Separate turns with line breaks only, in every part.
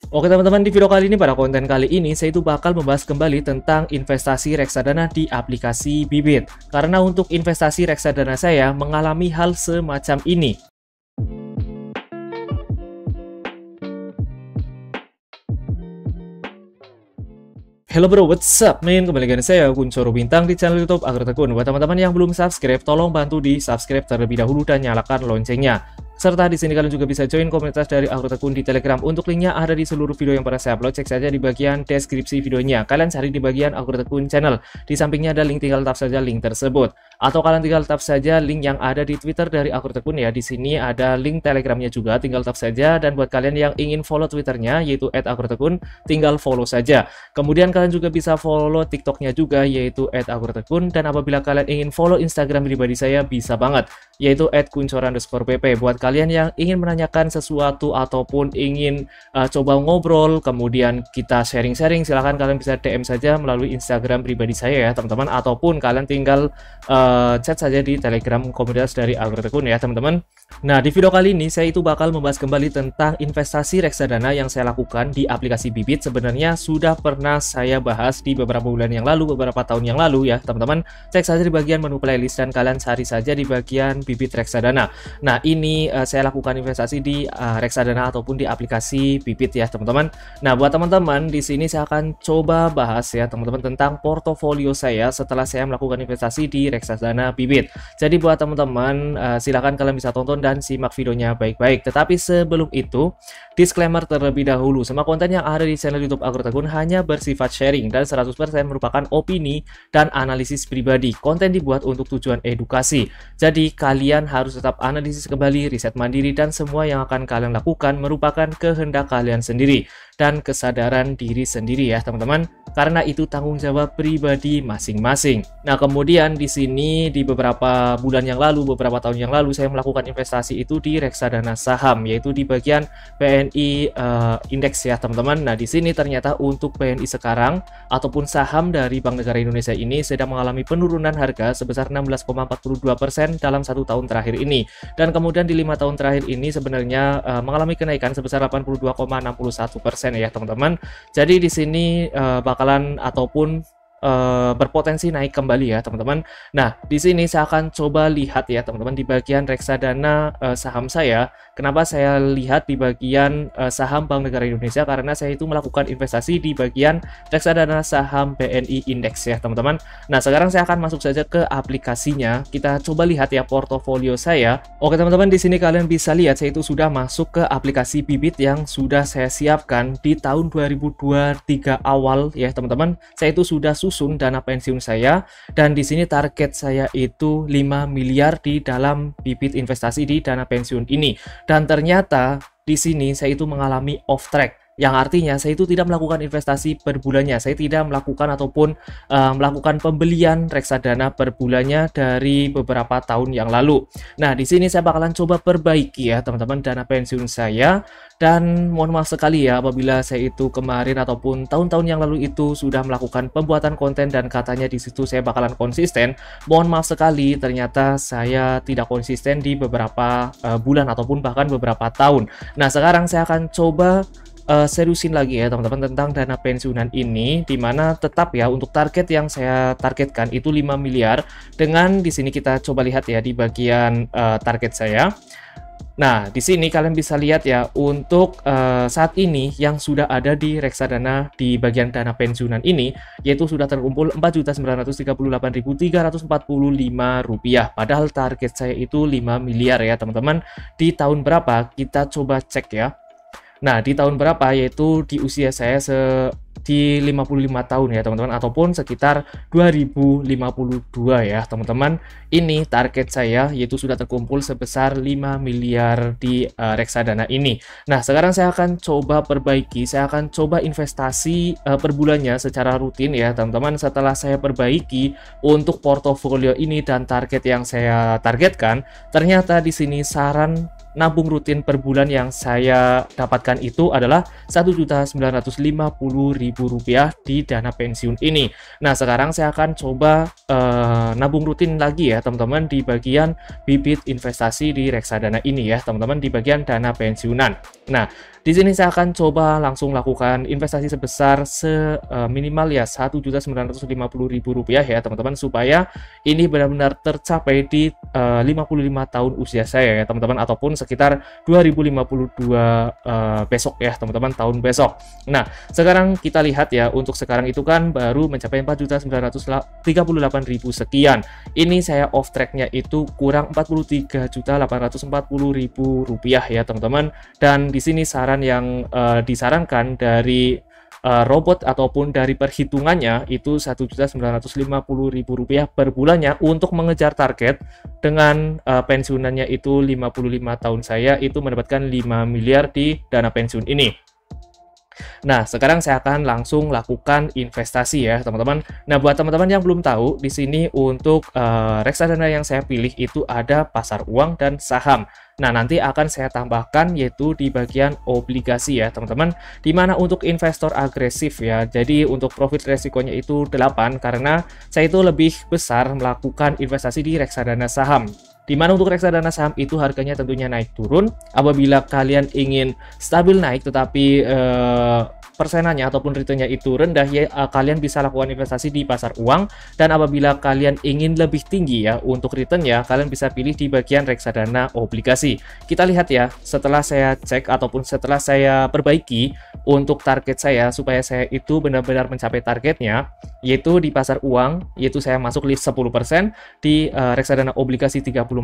Oke teman-teman, di video kali ini pada konten kali ini saya itu bakal membahas kembali tentang investasi reksadana di aplikasi Bibit. Karena untuk investasi reksadana saya mengalami hal semacam ini. Hello bro, what's up man? Kembali lagi saya Kuncoro Bintang di channel YouTube Agrotekun. Buat teman-teman yang belum subscribe, tolong bantu di subscribe terlebih dahulu dan nyalakan loncengnya. Serta di sini kalian juga bisa join komunitas dari Agrotekun di Telegram. Untuk linknya ada di seluruh video yang pernah saya upload. Cek saja di bagian deskripsi videonya. Kalian cari di bagian Agrotekun channel. Di sampingnya ada link, tinggal tap saja link tersebut. Atau kalian tinggal tap saja link yang ada di Twitter dari Agrotekun ya. Di sini ada link Telegramnya juga. Tinggal tap saja. Dan buat kalian yang ingin follow Twitternya yaitu @agrotekun, tinggal follow saja. Kemudian kalian juga bisa follow TikToknya juga yaitu @agrotekun. Dan apabila kalian ingin follow Instagram pribadi saya bisa banget yaitu @kuncoro_pp. Buat kalian yang ingin menanyakan sesuatu ataupun ingin coba ngobrol, kemudian kita sharing-sharing, silahkan kalian bisa DM saja melalui Instagram pribadi saya ya teman-teman, ataupun kalian tinggal chat saja di Telegram komunitas dari Agrotekun ya teman-teman. Nah, di video kali ini saya itu bakal membahas kembali tentang investasi reksadana yang saya lakukan di aplikasi Bibit. Sebenarnya sudah pernah saya bahas di beberapa bulan yang lalu, beberapa tahun yang lalu ya teman-teman. Cek saja di bagian menu playlist dan kalian cari saja di bagian Bibit reksadana. Nah, ini saya lakukan investasi di reksadana ataupun di aplikasi Bibit ya teman-teman. Nah, buat teman-teman di sini saya akan coba bahas ya teman-teman tentang portofolio saya setelah saya melakukan investasi di reksadana Bibit. Jadi buat teman-teman silahkan kalian bisa tonton dan simak videonya baik-baik. Tetapi sebelum itu, disclaimer terlebih dahulu, semua konten yang ada di channel YouTube Agrotekun hanya bersifat sharing dan 100% merupakan opini dan analisis pribadi. Konten dibuat untuk tujuan edukasi. Jadi kalian harus tetap analisis kembali, riset mandiri, dan semua yang akan kalian lakukan merupakan kehendak kalian sendiri dan kesadaran diri sendiri ya teman-teman. Karena itu tanggung jawab pribadi masing-masing. Nah, kemudian di sini di beberapa bulan yang lalu, beberapa tahun yang lalu saya melakukan investasi itu di reksadana saham, yaitu di bagian BNI Index ya teman-teman. Nah, di sini ternyata untuk BNI sekarang ataupun saham dari Bank Negara Indonesia ini sedang mengalami penurunan harga sebesar 16,42% dalam 1 tahun terakhir ini. Dan kemudian di 5 tahun terakhir ini sebenarnya mengalami kenaikan sebesar 82,61% ya teman-teman. Jadi di sini bakalan ataupun berpotensi naik kembali ya teman-teman. Nah, di sini saya akan coba lihat ya teman-teman di bagian reksadana saham saya. Kenapa saya lihat di bagian saham Bank Negara Indonesia? Karena saya itu melakukan investasi di bagian reksadana saham BNI Index ya teman-teman. Nah, sekarang saya akan masuk saja ke aplikasinya. Kita coba lihat ya portofolio saya. Oke teman-teman, di sini kalian bisa lihat saya itu sudah masuk ke aplikasi Bibit yang sudah saya siapkan di tahun 2023 awal ya teman-teman. Saya itu sudah susun dana pensiun saya, dan di sini target saya itu 5 miliar di dalam Bibit investasi di dana pensiun ini. Dan ternyata di sini saya itu mengalami off track, yang artinya saya itu tidak melakukan investasi per bulannya. Saya tidak melakukan ataupun melakukan pembelian reksadana per bulannya dari beberapa tahun yang lalu. Nah, di sini saya bakalan coba perbaiki ya teman-teman dana pensiun saya. Dan mohon maaf sekali ya apabila saya itu kemarin ataupun tahun-tahun yang lalu itu sudah melakukan pembuatan konten dan katanya di situ saya bakalan konsisten. Mohon maaf sekali, ternyata saya tidak konsisten di beberapa bulan ataupun bahkan beberapa tahun. Nah, sekarang saya akan coba seriusin lagi ya teman-teman tentang dana pensiunan ini, dimana tetap ya untuk target yang saya targetkan itu 5 miliar. Dengan di sini kita coba lihat ya di bagian target saya. Nah, di sini kalian bisa lihat ya untuk saat ini yang sudah ada di reksadana di bagian dana pensiunan ini yaitu sudah terkumpul Rp4.938.345. Padahal target saya itu 5 miliar ya teman-teman. Di tahun berapa? Kita coba cek ya. Nah, di tahun berapa? Yaitu di usia saya di 55 tahun ya teman-teman, ataupun sekitar 2052 ya teman-teman. Ini target saya yaitu sudah terkumpul sebesar 5 miliar di reksadana ini. Nah, sekarang saya akan coba perbaiki, saya akan coba investasi per bulannya secara rutin ya teman-teman. Setelah saya perbaiki untuk portofolio ini dan target yang saya targetkan, ternyata di sini saran nabung rutin per bulan yang saya dapatkan itu adalah Rp1.950.000 di dana pensiun ini. Nah, sekarang saya akan coba nabung rutin lagi ya teman-teman di bagian bibit investasi di reksadana ini ya teman-teman, di bagian dana pensiunan. Nah, Di sini saya akan coba langsung lakukan investasi sebesar minimal ya Rp1.950.000 ya teman-teman, supaya ini benar-benar tercapai di 55 tahun usia saya ya teman-teman, ataupun sekitar 2052 besok ya teman-teman, tahun besok. Nah, sekarang kita lihat ya, untuk sekarang itu kan baru mencapai 4.938.000 sekian. Ini saya off tracknya itu kurang Rp43.840.000 ya teman-teman. Dan di sini saran yang disarankan dari robot ataupun dari perhitungannya itu Rp1.950.000 per bulannya untuk mengejar target dengan pensiunannya itu 55 tahun saya itu mendapatkan 5 miliar di dana pensiun ini. Nah, sekarang saya akan langsung lakukan investasi ya, teman-teman. Nah, buat teman-teman yang belum tahu, di sini untuk reksadana yang saya pilih itu ada pasar uang dan saham. Nah, nanti akan saya tambahkan yaitu di bagian obligasi ya, teman-teman. Dimana untuk investor agresif ya, jadi untuk profit resikonya itu 8, karena saya itu lebih besar melakukan investasi di reksadana saham. Dimana untuk reksadana saham itu harganya tentunya naik turun. Apabila kalian ingin stabil naik tetapi persenannya ataupun returnnya itu rendah ya, kalian bisa lakukan investasi di pasar uang. Dan apabila kalian ingin lebih tinggi ya untuk returnnya, kalian bisa pilih di bagian reksadana obligasi. Kita lihat ya, setelah saya cek ataupun setelah saya perbaiki untuk target saya supaya saya itu benar-benar mencapai targetnya, yaitu di pasar uang yaitu saya masuk list 10%, di reksadana obligasi 34%,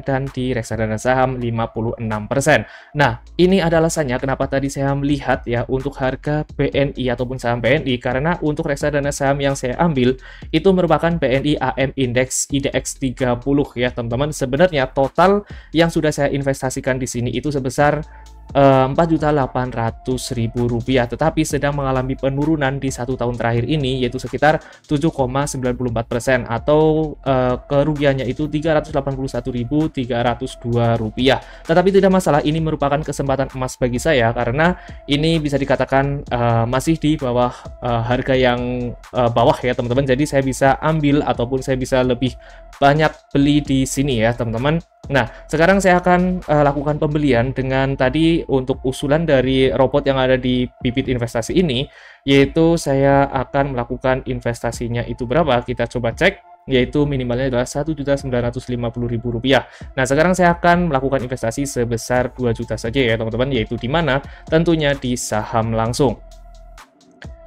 dan di reksadana saham 56%. Nah, ini adalah alasannya kenapa tadi saya melihat ya untuk harga BNI ataupun saham BNI, karena untuk reksadana saham yang saya ambil itu merupakan BNI AM Index IDX 30 ya teman-teman. Sebenarnya total yang sudah saya investasikan di sini itu sebesar Rp4.800.000, tetapi sedang mengalami penurunan di 1 tahun terakhir ini yaitu sekitar 7,94%, atau kerugiannya itu Rp381.302. Tetapi tidak masalah, ini merupakan kesempatan emas bagi saya karena ini bisa dikatakan masih di bawah harga yang bawah ya teman-teman. Jadi saya bisa ambil ataupun saya bisa lebih banyak beli di sini ya teman-teman. Nah, sekarang saya akan lakukan pembelian dengan tadi untuk usulan dari robot yang ada di bibit investasi ini, yaitu saya akan melakukan investasinya itu berapa, kita coba cek, yaitu minimalnya adalah Rp1.950.000. Nah, sekarang saya akan melakukan investasi sebesar 2 juta saja ya teman-teman, yaitu di mana tentunya di saham langsung.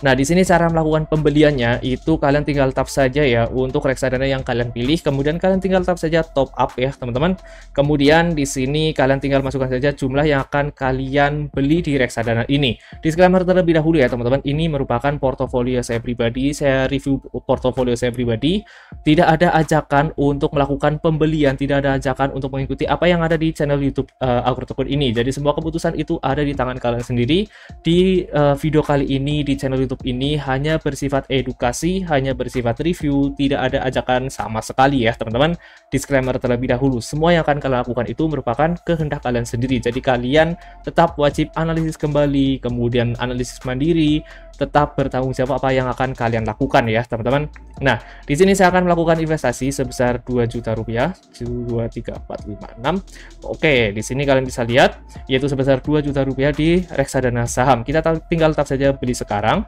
Nah, di sini cara melakukan pembeliannya itu kalian tinggal tap saja ya untuk reksadana yang kalian pilih, kemudian kalian tinggal tap saja top up ya teman-teman. Kemudian di sini kalian tinggal masukkan saja jumlah yang akan kalian beli di reksadana ini. Disclaimer terlebih dahulu ya teman-teman, ini merupakan portofolio saya pribadi, saya review portofolio saya pribadi. Tidak ada ajakan untuk melakukan pembelian, tidak ada ajakan untuk mengikuti apa yang ada di channel YouTube AgroTekun ini. Jadi semua keputusan itu ada di tangan kalian sendiri. Di video kali ini di channel YouTube ini hanya bersifat edukasi, hanya bersifat review, tidak ada ajakan sama sekali ya teman-teman. Disclaimer terlebih dahulu, semua yang akan kalian lakukan itu merupakan kehendak kalian sendiri. Jadi kalian tetap wajib analisis kembali, kemudian analisis mandiri, tetap bertanggung jawab apa yang akan kalian lakukan ya teman-teman. Nah, di sini saya akan melakukan investasi sebesar 2 juta rupiah, 2, 3, 4, 5, 6. Oke, di sini kalian bisa lihat yaitu sebesar 2 juta rupiah di reksadana saham. Kita tinggal tap saja beli sekarang.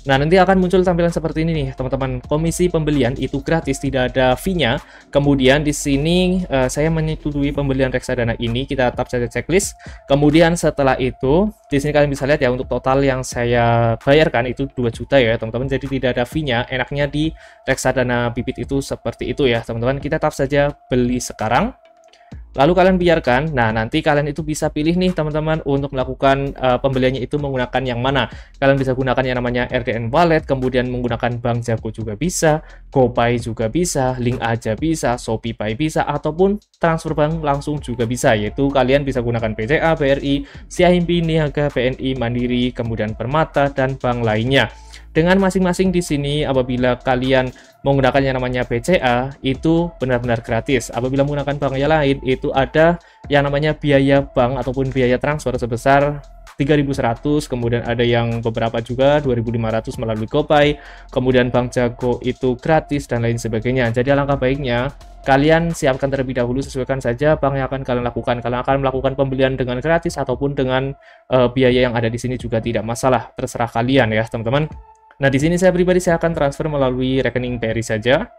Nah, nanti akan muncul tampilan seperti ini nih, teman-teman. Komisi pembelian itu gratis, tidak ada fee-nya. Kemudian di sini saya menyetujui pembelian reksadana ini, kita tap saja checklist. Kemudian setelah itu, di sini kalian bisa lihat ya untuk total yang saya bayarkan itu 2 juta ya, teman-teman. Jadi tidak ada fee-nya. Enaknya di reksadana bibit itu seperti itu ya, teman-teman. Kita tap saja beli sekarang. Lalu kalian biarkan. Nah, nanti kalian itu bisa pilih nih teman-teman untuk melakukan pembeliannya itu menggunakan yang mana. Kalian bisa gunakan yang namanya RDN Wallet, kemudian menggunakan Bank Jago juga bisa, GoPay juga bisa, Link Aja bisa, ShopeePay bisa, ataupun transfer bank langsung juga bisa. Yaitu kalian bisa gunakan BCA, BRI, CIMB, Niaga, BNI, Mandiri, kemudian Permata, dan bank lainnya. Dengan masing-masing di sini, apabila kalian menggunakan yang namanya BCA, itu benar-benar gratis. Apabila menggunakan bank yang lain, itu ada yang namanya biaya bank ataupun biaya transfer sebesar 3.100, kemudian ada yang beberapa juga 2.500 melalui GoPay, kemudian Bank Jago itu gratis dan lain sebagainya. Jadi alangkah baiknya kalian siapkan terlebih dahulu, sesuaikan saja bank yang akan kalian lakukan. Kalian akan melakukan pembelian dengan gratis ataupun dengan biaya yang ada di sini juga tidak masalah, terserah kalian ya teman-teman. Nah, di sini saya pribadi saya akan transfer melalui rekening BRI saja.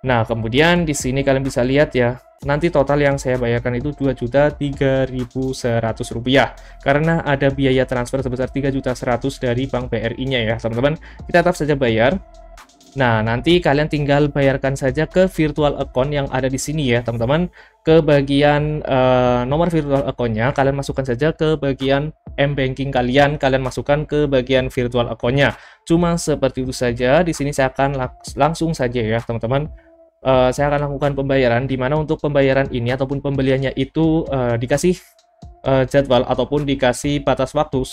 Nah, kemudian di sini kalian bisa lihat ya, nanti total yang saya bayarkan itu Rp2.3.100 karena ada biaya transfer sebesar 3.100.000 dari Bank BRI-nya ya, teman-teman. Kita tetap saja bayar. Nah, nanti kalian tinggal bayarkan saja ke virtual account yang ada di sini ya, teman-teman. Ke bagian nomor virtual account-nya, kalian masukkan saja ke bagian M-Banking kalian masukkan ke bagian virtual account-nya. Cuma seperti itu saja. Di sini saya akan langsung saja ya, teman-teman. Saya akan lakukan pembayaran, di mana untuk pembayaran ini ataupun pembeliannya itu dikasih jadwal ataupun dikasih batas waktu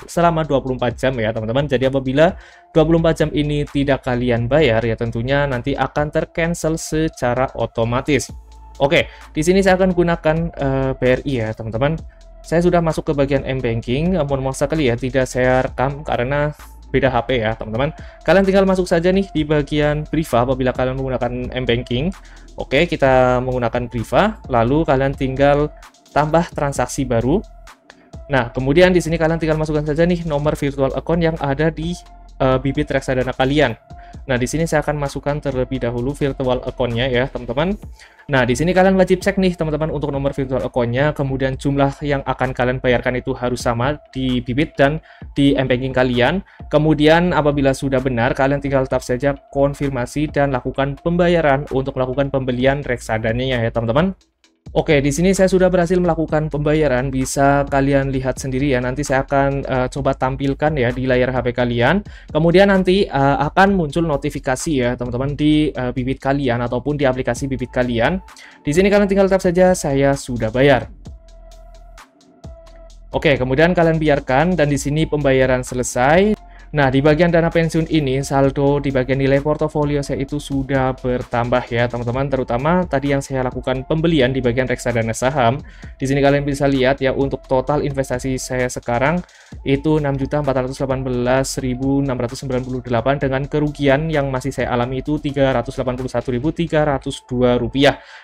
selama 24 jam ya teman-teman. Jadi apabila 24 jam ini tidak kalian bayar ya tentunya nanti akan tercancel secara otomatis. Oke, di sini saya akan gunakan BRI ya teman-teman. Saya sudah masuk ke bagian M-Banking, mohon maaf sekali ya tidak saya rekam karena beda HP ya teman-teman. Kalian tinggal masuk saja nih di bagian Priva apabila kalian menggunakan M-Banking. Oke, kita menggunakan Priva, lalu kalian tinggal tambah transaksi baru. Nah, kemudian di sini kalian tinggal masukkan saja nih nomor virtual account yang ada di bibit reksadana kalian. Nah, di sini saya akan masukkan terlebih dahulu virtual account-nya ya, teman-teman. Nah, di sini kalian wajib cek nih, teman-teman, untuk nomor virtual account-nya, kemudian jumlah yang akan kalian bayarkan itu harus sama di bibit dan di M-Banking kalian. Kemudian apabila sudah benar, kalian tinggal tap saja konfirmasi dan lakukan pembayaran untuk melakukan pembelian reksadananya ya, teman-teman. Oke, di sini saya sudah berhasil melakukan pembayaran, bisa kalian lihat sendiri ya. Nanti saya akan coba tampilkan ya di layar HP kalian. Kemudian nanti akan muncul notifikasi ya, teman-teman, di bibit kalian ataupun di aplikasi bibit kalian. Di sini kalian tinggal tap saja saya sudah bayar. Oke, kemudian kalian biarkan dan di sini pembayaran selesai. Nah, di bagian dana pensiun ini, saldo di bagian nilai portofolio saya itu sudah bertambah ya, teman-teman. Terutama tadi yang saya lakukan pembelian di bagian reksadana saham. Di sini kalian bisa lihat ya, untuk total investasi saya sekarang itu 6.418.698 dengan kerugian yang masih saya alami itu Rp381.302.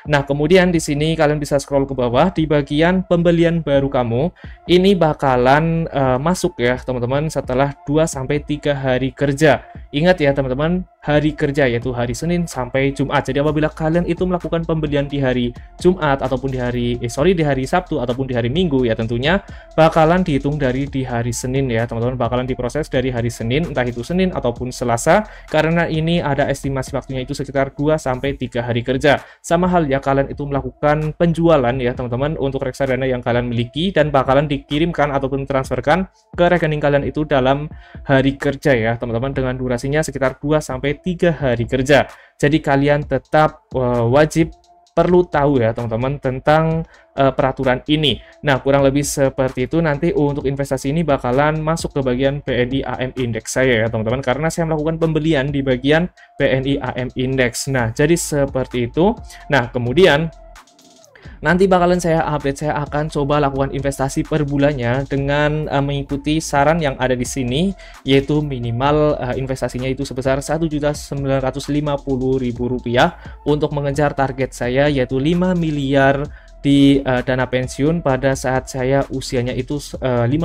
Nah, kemudian di sini kalian bisa scroll ke bawah di bagian pembelian baru kamu. Ini bakalan masuk ya, teman-teman, setelah 2-3 hari kerja. Ingat ya teman-teman, hari kerja yaitu hari Senin sampai Jumat. Jadi apabila kalian itu melakukan pembelian di hari Jumat ataupun di hari Sabtu ataupun di hari Minggu ya tentunya bakalan dihitung dari di hari Senin ya teman-teman, bakalan diproses dari hari Senin, entah itu Senin ataupun Selasa, karena ini ada estimasi waktunya itu sekitar 2-3 hari kerja. Sama halnya kalian itu melakukan penjualan ya teman-teman untuk reksadana yang kalian miliki dan bakalan dikirimkan ataupun transferkan ke rekening kalian itu dalam hari kerja ya teman-teman, dengan durasinya sekitar 2-3 hari kerja. Jadi kalian tetap wajib perlu tahu ya teman-teman tentang peraturan ini. Nah, kurang lebih seperti itu. Nanti untuk investasi ini bakalan masuk ke bagian BNI AM Index saya ya teman-teman, karena saya melakukan pembelian di bagian BNI AM Index. Nah, jadi seperti itu. Nah, kemudian nanti bakalan saya update, saya akan coba lakukan investasi per bulannya dengan mengikuti saran yang ada di sini, yaitu minimal investasinya itu sebesar Rp1.950.000 untuk mengejar target saya yaitu 5 miliar di dana pensiun pada saat saya usianya itu 55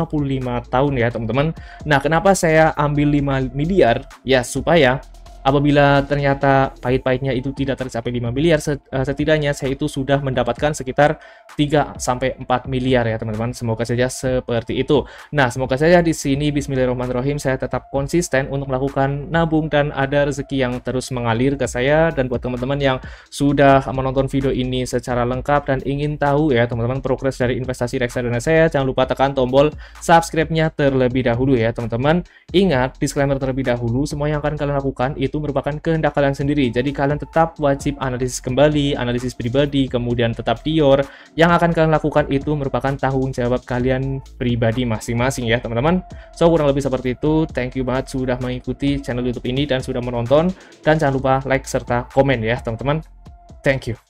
tahun ya teman-teman. Nah, kenapa saya ambil 5 miliar? Ya, supaya apabila ternyata pahit-pahitnya itu tidak tercapai 5 miliar, setidaknya saya itu sudah mendapatkan sekitar 3-4 miliar ya teman-teman. Semoga saja seperti itu. Nah, semoga saja di sini bismillahirrahmanirrahim saya tetap konsisten untuk melakukan nabung dan ada rezeki yang terus mengalir ke saya. Dan buat teman-teman yang sudah menonton video ini secara lengkap dan ingin tahu ya teman-teman progres dari investasi reksadana saya, jangan lupa tekan tombol subscribe-nya terlebih dahulu ya teman-teman. Ingat, disclaimer terlebih dahulu, semua yang akan kalian lakukan itu merupakan kehendak kalian sendiri. Jadi kalian tetap wajib analisis kembali, analisis pribadi, kemudian tetap dior. Yang akan kalian lakukan itu merupakan tanggung jawab kalian pribadi masing-masing ya teman-teman. So, kurang lebih seperti itu. Thank you banget sudah mengikuti channel YouTube ini dan sudah menonton. Dan jangan lupa like serta komen ya teman-teman. Thank you.